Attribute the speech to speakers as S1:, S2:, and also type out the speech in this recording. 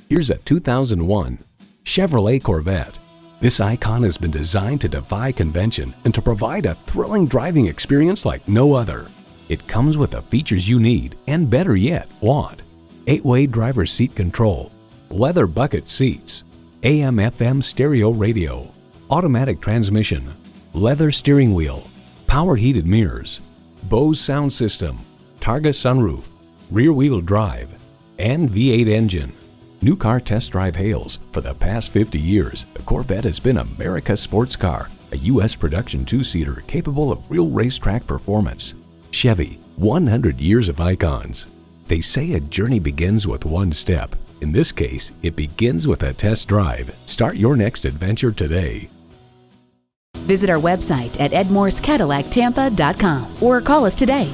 S1: Here's a 2001 Chevrolet Corvette. This icon has been designed to defy convention and to provide a thrilling driving experience like no other. It comes with the features you need and, better yet, want. 8-way driver's seat control, leather bucket seats, AM/FM stereo radio, automatic transmission, leather steering wheel, power heated mirrors, Bose sound system, Targa sunroof, rear-wheel drive, and V8 engine. New Car Test Drive hails, for the past 50 years, the Corvette has been America's sports car, a U.S. production two-seater capable of real racetrack performance. Chevy, 100 years of icons. They say a journey begins with one step. In this case, it begins with a test drive. Start your next adventure today.
S2: Visit our website at edmorsecadillactampa.com or call us today.